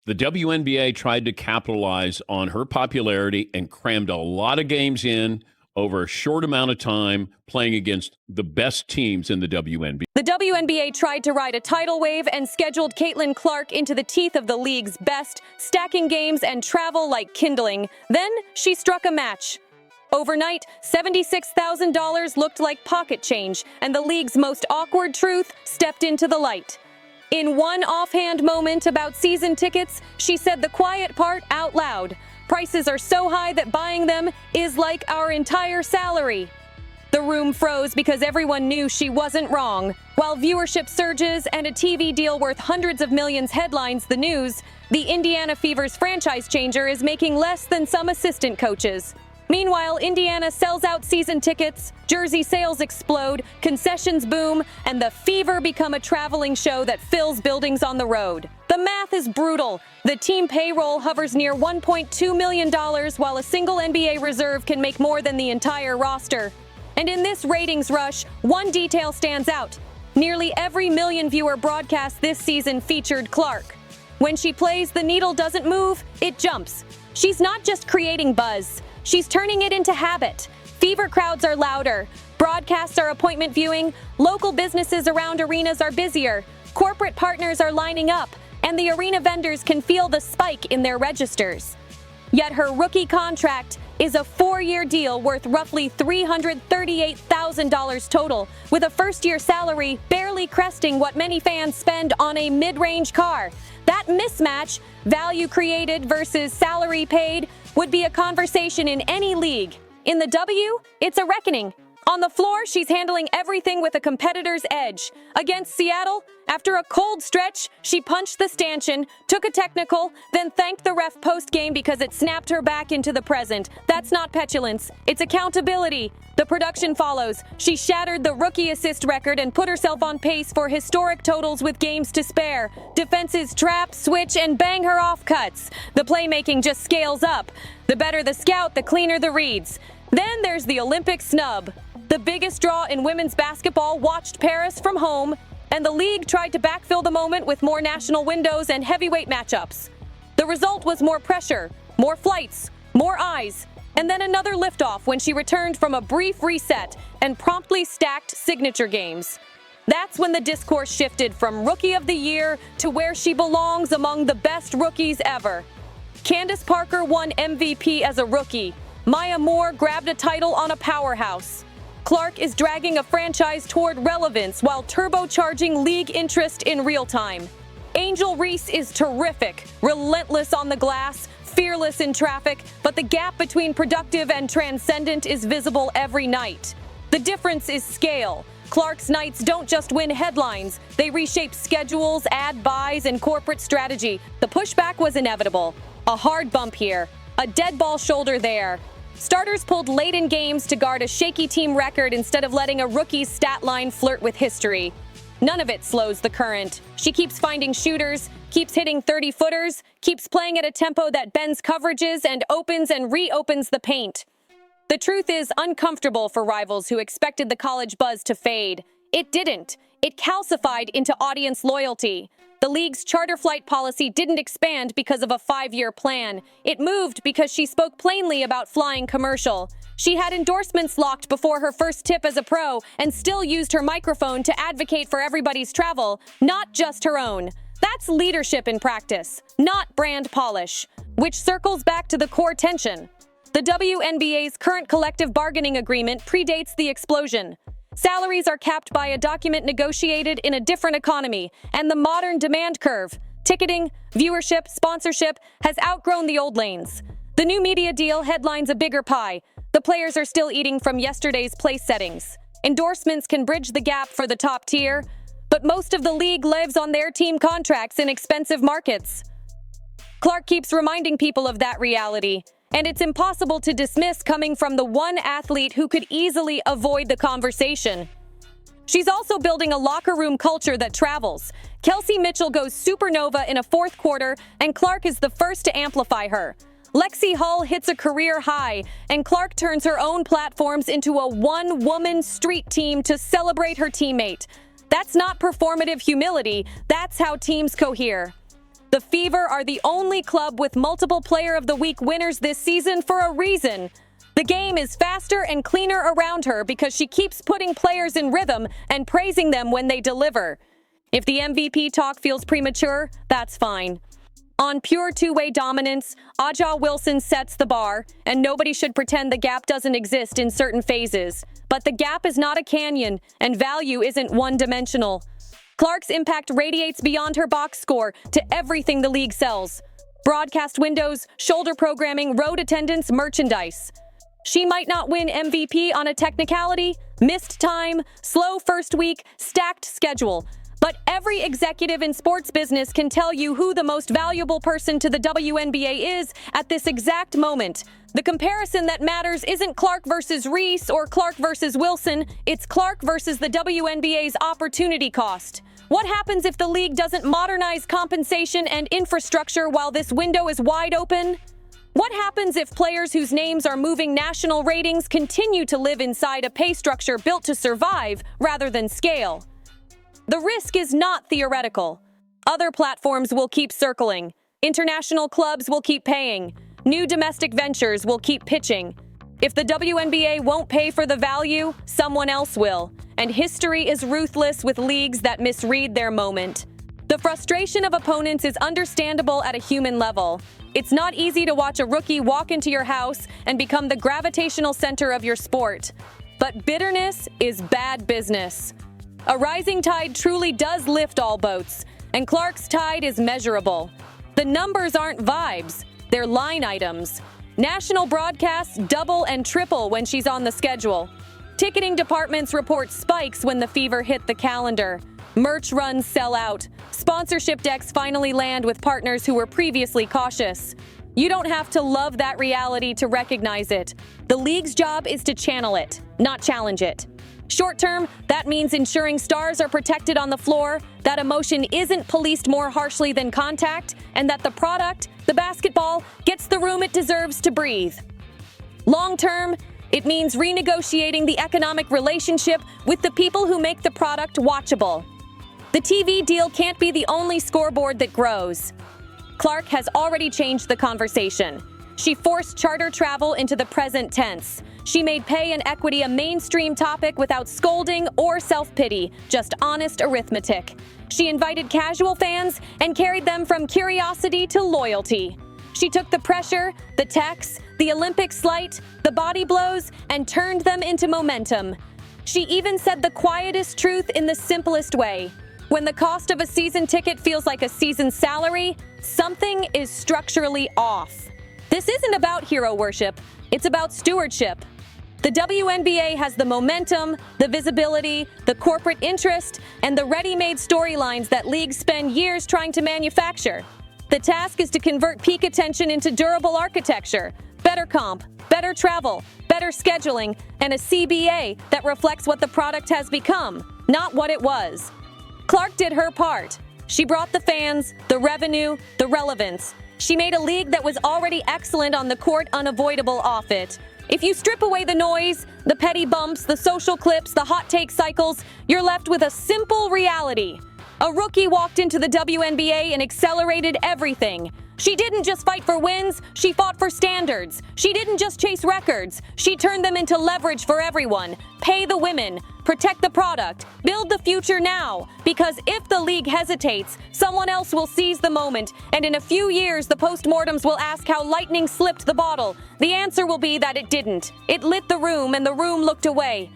The WNBA tried to capitalize on her popularity and crammed a lot of games in over a short amount of time, playing against the best teams in the WNBA. The WNBA tried to ride a tidal wave and scheduled Caitlin Clark into the teeth of the league's best, stacking games and travel like kindling. Then she struck a match. Overnight, $76,000 looked like pocket change, and the league's most awkward truth stepped into the light. In one offhand moment about season tickets, she said the quiet part out loud. Prices are so high that buying them is like our entire salary. The room froze because everyone knew she wasn't wrong. While viewership surges and a TV deal worth hundreds of millions headlines the news, the Indiana Fever's franchise changer is making less than some assistant coaches. Meanwhile, Indiana sells out season tickets, jersey sales explode, concessions boom, and the Fever become a traveling show that fills buildings on the road. The math is brutal. The team payroll hovers near $1.2 million, while a single NBA reserve can make more than the entire roster. And in this ratings rush, one detail stands out. Nearly every million-viewer broadcast this season featured Clark. When she plays, the needle doesn't move, it jumps. She's not just creating buzz. She's turning it into habit. Fever crowds are louder. Broadcasts are appointment viewing. Local businesses around arenas are busier. Corporate partners are lining up, and the arena vendors can feel the spike in their registers. Yet her rookie contract is a 4-year deal worth roughly $338,000 total, with a first-year salary barely cresting what many fans spend on a mid-range car. That mismatch, value created versus salary paid, would be a conversation in any league. In the W, it's a reckoning. On the floor, she's handling everything with a competitor's edge. Against Seattle, after a cold stretch, she punched the stanchion, took a technical, then thanked the ref post-game because it snapped her back into the present. That's not petulance, it's accountability. The production follows. She shattered the rookie assist record and put herself on pace for historic totals with games to spare. Defenses trap, switch, and bang her off cuts. The playmaking just scales up. The better the scout, the cleaner the reads. Then there's the Olympic snub. The biggest draw in women's basketball watched Paris from home, and the league tried to backfill the moment with more national windows and heavyweight matchups. The result was more pressure, more flights, more eyes, and then another liftoff when she returned from a brief reset and promptly stacked signature games. That's when the discourse shifted from Rookie of the Year to where she belongs among the best rookies ever. Candace Parker won MVP as a rookie. Maya Moore grabbed a title on a powerhouse. Clark is dragging a franchise toward relevance while turbocharging league interest in real time. Angel Reese is terrific, relentless on the glass, fearless in traffic, but the gap between productive and transcendent is visible every night. The difference is scale. Clark's nights don't just win headlines, they reshape schedules, ad buys, and corporate strategy. The pushback was inevitable. A hard bump here, a dead ball shoulder there. Starters pulled late in games to guard a shaky team record instead of letting a rookie's stat line flirt with history. None of it slows the current. She keeps finding shooters, keeps hitting 30-footers, keeps playing at a tempo that bends coverages and opens and reopens the paint. The truth is uncomfortable for rivals who expected the college buzz to fade. It didn't. It calcified into audience loyalty. The league's charter flight policy didn't expand because of a 5-year plan. It moved because she spoke plainly about flying commercial. She had endorsements locked before her first tip as a pro and still used her microphone to advocate for everybody's travel, not just her own. That's leadership in practice, not brand polish, which circles back to the core tension. The WNBA's current collective bargaining agreement predates the explosion. Salaries are capped by a document negotiated in a different economy, and the modern demand curve, ticketing, viewership, sponsorship, has outgrown the old lanes. The new media deal headlines a bigger pie. The players are still eating from yesterday's place settings. Endorsements can bridge the gap for the top tier, but most of the league lives on their team contracts in expensive markets. Clark keeps reminding people of that reality, and it's impossible to dismiss coming from the one athlete who could easily avoid the conversation. She's also building a locker room culture that travels. Kelsey Mitchell goes supernova in a fourth quarter, and Clark is the first to amplify her. Lexi Hull hits a career high, and Clark turns her own platforms into a one-woman street team to celebrate her teammate. That's not performative humility, that's how teams cohere. The Fever are the only club with multiple Player of the Week winners this season for a reason. The game is faster and cleaner around her because she keeps putting players in rhythm and praising them when they deliver. If the MVP talk feels premature, that's fine. On pure two-way dominance, Aja Wilson sets the bar, and nobody should pretend the gap doesn't exist in certain phases. But the gap is not a canyon, and value isn't one-dimensional. Clark's impact radiates beyond her box score to everything the league sells. Broadcast windows, shoulder programming, road attendance, merchandise. She might not win MVP on a technicality, missed time, slow first week, stacked schedule. But every executive in sports business can tell you who the most valuable person to the WNBA is at this exact moment. The comparison that matters isn't Clark versus Reese or Clark versus Wilson, it's Clark versus the WNBA's opportunity cost. What happens if the league doesn't modernize compensation and infrastructure while this window is wide open? What happens if players whose names are moving national ratings continue to live inside a pay structure built to survive rather than scale? The risk is not theoretical. Other platforms will keep circling. International clubs will keep paying. New domestic ventures will keep pitching. If the WNBA won't pay for the value, someone else will. And history is ruthless with leagues that misread their moment. The frustration of opponents is understandable at a human level. It's not easy to watch a rookie walk into your house and become the gravitational center of your sport. But bitterness is bad business. A rising tide truly does lift all boats, and Clark's tide is measurable. The numbers aren't vibes, they're line items. National broadcasts double and triple when she's on the schedule. Ticketing departments report spikes when the Fever hit the calendar. Merch runs sell out. Sponsorship decks finally land with partners who were previously cautious. You don't have to love that reality to recognize it. The league's job is to channel it, not challenge it. Short term, that means ensuring stars are protected on the floor, that emotion isn't policed more harshly than contact, and that the product, the basketball, gets the room it deserves to breathe. Long term, it means renegotiating the economic relationship with the people who make the product watchable. The TV deal can't be the only scoreboard that grows. Clark has already changed the conversation. She forced charter travel into the present tense. She made pay and equity a mainstream topic without scolding or self-pity, just honest arithmetic. She invited casual fans and carried them from curiosity to loyalty. She took the pressure, the texts, the Olympic slight, the body blows, and turned them into momentum. She even said the quietest truth in the simplest way. When the cost of a season ticket feels like a season's salary, something is structurally off. This isn't about hero worship, it's about stewardship. The WNBA has the momentum, the visibility, the corporate interest, and the ready-made storylines that leagues spend years trying to manufacture. The task is to convert peak attention into durable architecture, better comp, better travel, better scheduling, and a CBA that reflects what the product has become, not what it was. Clark did her part. She brought the fans, the revenue, the relevance. She made a league that was already excellent on the court unavoidable off it. If you strip away the noise, the petty bumps, the social clips, the hot take cycles, you're left with a simple reality. A rookie walked into the WNBA and accelerated everything. She didn't just fight for wins, she fought for standards. She didn't just chase records, she turned them into leverage for everyone. Pay the women, protect the product, build the future now. Because if the league hesitates, someone else will seize the moment, and in a few years the postmortems will ask how lightning slipped the bottle. The answer will be that it didn't. It lit the room and the room looked away.